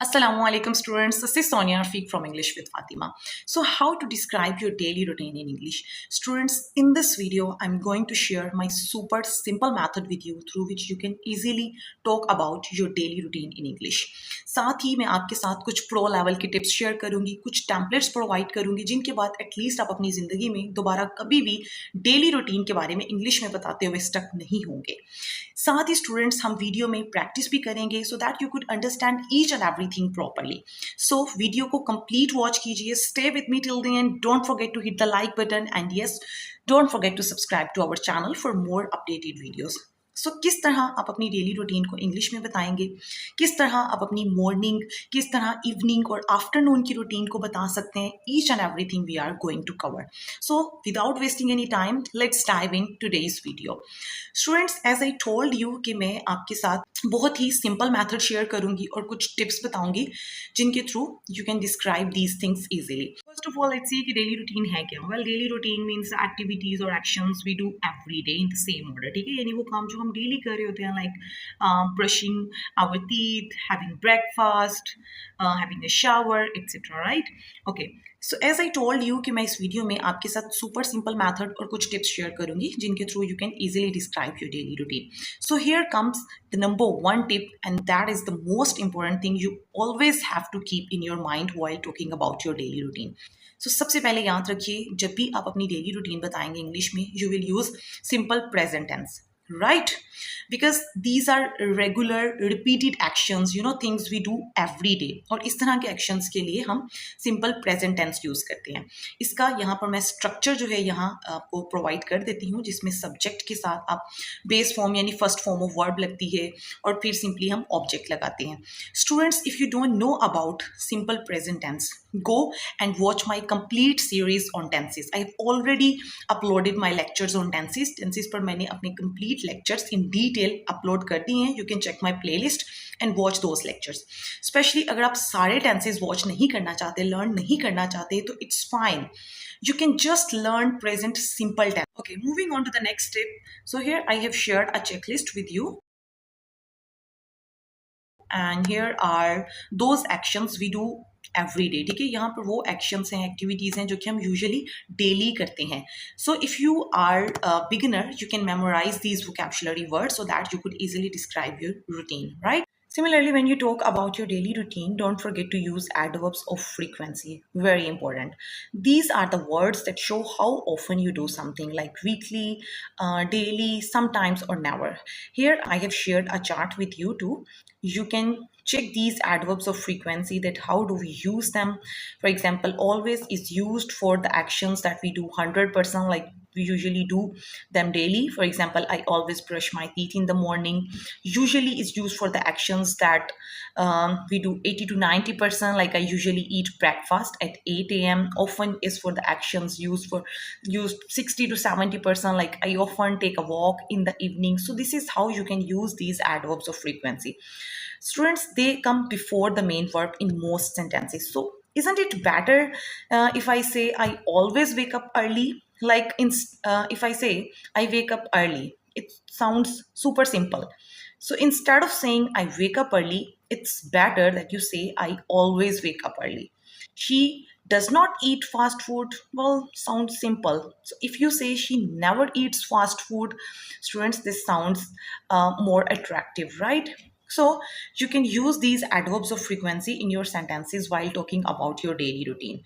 Assalamualaikum students, this is Sonia Rafiq from English with Fatima. So how to describe your daily routine in English? Students, in this video, I'm going to share my super simple method with you through which you can easily talk about your daily routine in English. साथ ही मैं आपके साथ कुछ pro level के tips share करूंगी, कुछ templates provide करूंगी जिनके बाद एटलीस्ट आप अपनी ज़िंदगी में दोबारा कभी भी डेली रूटीन के बारे में इंग्लिश में बताते हुए स्टक नहीं होंगे. साथ ही स्टूडेंट्स हम वीडियो में प्रैक्टिस भी करेंगे so that you could understand each and everything properly. So video को कंप्लीट वॉच कीजिए, stay with me till the end, don't forget to hit the like button and yes, don't forget to subscribe to our channel for more updated videos. So किस तरह आप अपनी daily routine को English में बताएंगे, किस तरह आप अपनी मॉर्निंग, किस तरह इवनिंग और आफ्टरनून की रूटीन को बता सकते हैं, each and everything we are going to cover. So without wasting any time, let's dive in today's video. Students, as I told you कि मैं आपके साथ बहुत ही सिंपल मेथड शेयर करूंगी और कुछ टिप्स बताऊंगी जिनके through you can describe these things easily. First of all let's see कि डेली रूटीन है क्या. Well, daily routine means activities और actions we do every day in the same order. ठीक है, यानी वो काम जो हम डेली कर रहे होते हैं, like brushing our teeth, having breakfast, having a shower etcetera, right? Okay, so as I told you कि मैं इस वीडियो में आपके साथ सुपर सिंपल मैथड और कुछ टिप्स शेयर करूंगी जिनके through you can easily describe your daily routine. So here comes the number one tip, and that is the most important thing you always have to keep in your mind while talking about your daily routine. So सबसे पहले याद रखिए, जब भी आप अपनी daily routine बताएंगे English में, you will use simple present tense, right? Because these are regular repeated actions, you know, things we do every day. और इस तरह के actions के लिए हम simple present tense use करते हैं. इसका यहाँ पर मैं structure जो है यहाँ आपको provide कर देती हूँ, जिसमें subject के साथ आप base form यानी first form of verb लगती है और फिर simply हम object लगाते हैं. Students, if you don't know about simple present tense, go and watch my complete series on tenses. I have already uploaded my lectures on tenses. Tenses पर मैंने अपने complete lectures in detail upload कर दिए हैं. You can check my playlist and watch those lectures. Especially अगर आप सारे tenses watch नहीं करना चाहते, learn नहीं करना चाहते, तो it's fine. You can just learn present simple tense. Okay, moving on to the next step. So here I have shared a checklist with you. And here are those actions we do every day. ठीक है, यहाँ पर वो actions हैं, activities हैं जो कि हम यूजुअली डेली करते हैं. So if you are beginner, you can memorise these vocabulary words so that you could easily describe your routine, right? Similarly, when you talk about your daily routine, don't forget to use adverbs of frequency. Very important. These are the words that show how often you do something, like weekly, daily, sometimes, or never. Here, I have shared a chart with you too. You can check these adverbs of frequency, that how do we use them. For example, always is used for the actions that we do 100%, like we usually do them daily. For example, I always brush my teeth in the morning. Usually is used for the actions that we do 80 to 90%, like I usually eat breakfast at 8 a.m. Often is for the actions used 60 to 70%, like I often take a walk in the evening. So this is how you can use these adverbs of frequency. Students, they come before the main verb in most sentences. So isn't it better if I say I always wake up early? Like if I say I wake up early, it sounds super simple. So instead of saying I wake up early, it's better that you say I always wake up early. She does not eat fast food. Well, sounds simple. So if you say she never eats fast food, students, this sounds more attractive, right? So you can use these adverbs of frequency in your sentences while talking about your daily routine.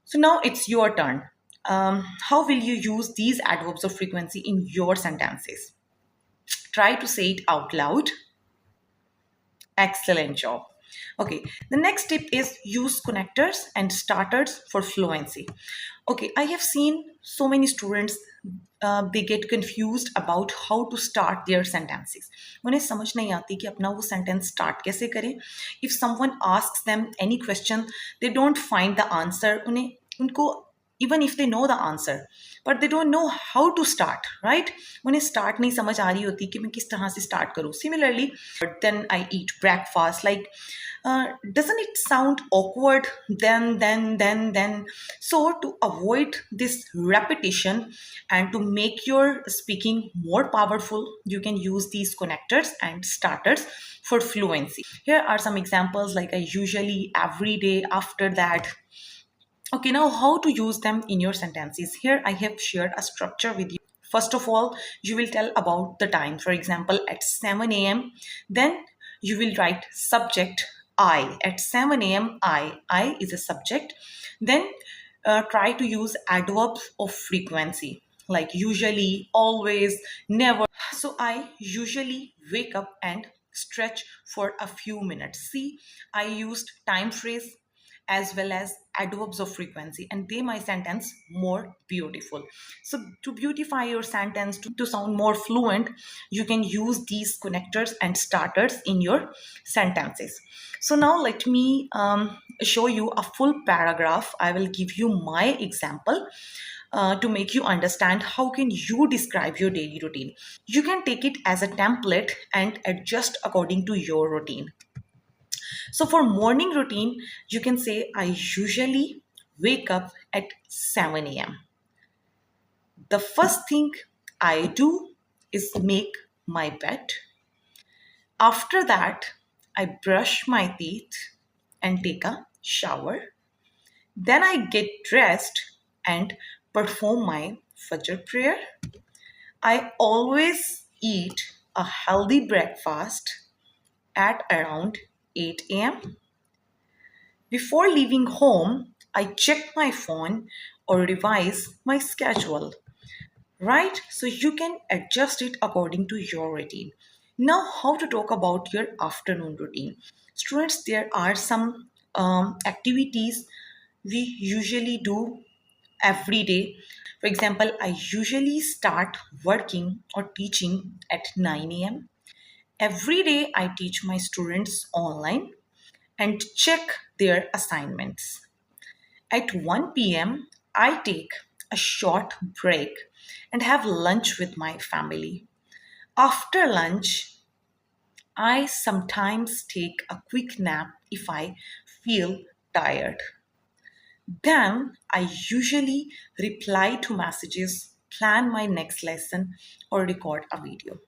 So now it's your turn. How will you use these adverbs of frequency in your sentences? Try to say it out loud. Excellent job. Okay, the next tip is use connectors and starters for fluency. Okay, I have seen so many students, they get confused about how to start their sentences. उन्हें समझ नहीं आती कि अपना वो sentence start कैसे करें. If someone asks them any question, they don't find the answer. उनको even if they know the answer, but they don't know how to start, right? उन्हें start नहीं समझ आ रही होती कि मैं किस तरह से start करूँ. Similarly, then I eat breakfast. Like, doesn't it sound awkward? Then. So to avoid this repetition and to make your speaking more powerful, you can use these connectors and starters for fluency. Here are some examples, like I usually, every day, after that. Okay, now how to use them in your sentences. Here I have shared a structure with you. First of all, you will tell about the time. For example, at 7 a.m. Then you will write subject I. At 7 a.m. I is a subject. Then try to use adverbs of frequency, like usually, always, never. So I usually wake up and stretch for a few minutes. See, I used time phrase as well as adverbs of frequency, and they my sentence more beautiful. So to beautify your sentence, to sound more fluent, you can use these connectors and starters in your sentences. So now let me show you a full paragraph. I will give you my example to make you understand how can you describe your daily routine. You can take it as a template and adjust according to your routine. So for morning routine, you can say, I usually wake up at 7 a.m. The first thing I do is make my bed. After that, I brush my teeth and take a shower. Then I get dressed and perform my Fajr prayer. I always eat a healthy breakfast at around 8 a.m. Before leaving home, I check my phone or revise my schedule, right? So you can adjust it according to your routine. Now, how to talk about your afternoon routine? Students, there are some activities we usually do every day. For example, I usually start working or teaching at 9 a.m. Every day, I teach my students online and check their assignments. At 1 p.m., I take a short break and have lunch with my family. After lunch, I sometimes take a quick nap if I feel tired. Then I usually reply to messages, plan my next lesson, or record a video.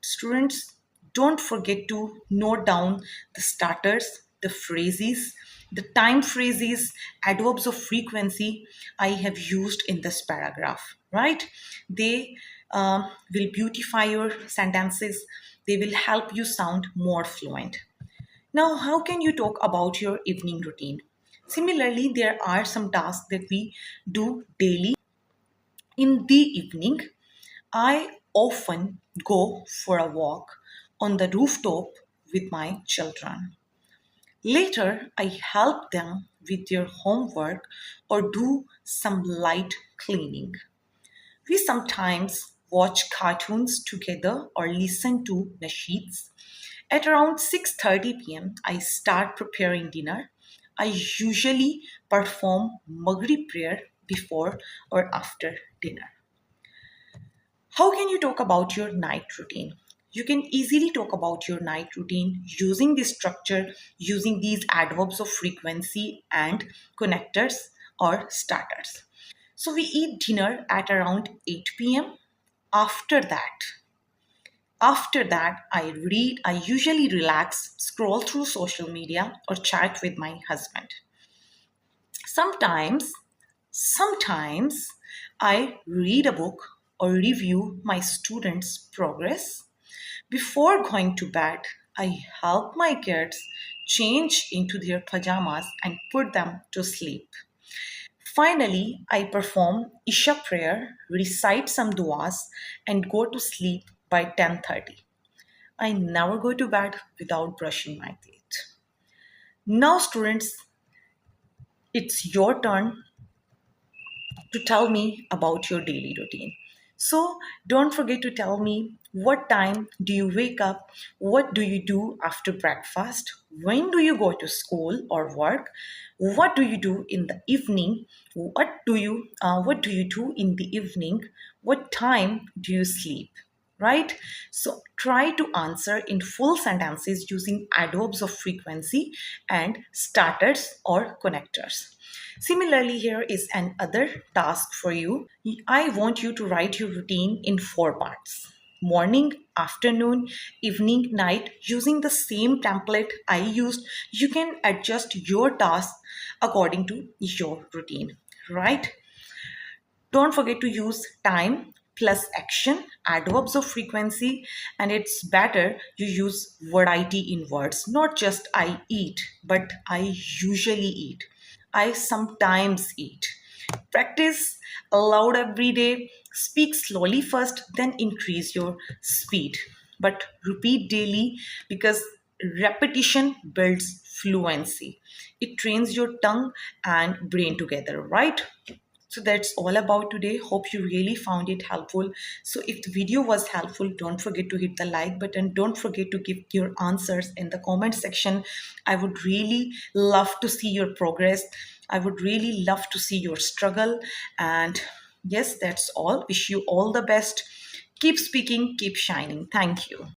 Students, don't forget to note down the starters, the phrases, the time phrases, adverbs of frequency I have used in this paragraph, right? They will beautify your sentences, they will help you sound more fluent. Now, how can you talk about your evening routine? Similarly, there are some tasks that we do daily. In the evening, I often go for a walk on the rooftop with my children. Later, I help them with their homework or do some light cleaning. We sometimes watch cartoons together or listen to nasheeds. At around 6:30 p.m., I start preparing dinner. I usually perform Maghrib prayer before or after dinner. How can you talk about your night routine? You can easily talk about your night routine using this structure, using these adverbs of frequency and connectors or starters. So we eat dinner at around 8 p.m. After that, I usually relax, scroll through social media or chat with my husband. Sometimes, sometimes I read a book or review my students' progress. Before going to bed, I help my kids change into their pajamas and put them to sleep. Finally, I perform Isha prayer, recite some duas, and go to sleep by 10:30. I never go to bed without brushing my teeth. Now, students, it's your turn to tell me about your daily routine. So don't forget to tell me what time do you wake up, what do you do after breakfast, When do you go to school or work? What do you do in the evening? What do you do in the evening? What time do you sleep? Right? So try to answer in full sentences using adverbs of frequency and starters or connectors. Similarly, here is another task for you. I want you to write your routine in four parts: morning, afternoon, evening, night. Using the same template I used, you can adjust your task according to your routine, right? Don't forget to use time plus action, adverbs of frequency, and it's better you use variety in words, not just I eat, but I usually eat. I sometimes eat. Practice aloud every day. Speak slowly first, then increase your speed. But repeat daily because repetition builds fluency. It trains your tongue and brain together, right? So that's all about today. Hope you really found it helpful. So if the video was helpful, don't forget to hit the like button. Don't forget to give your answers in the comment section. I would really love to see your progress. I would really love to see your struggle. And yes, that's all. Wish you all the best. Keep speaking, keep shining. Thank you.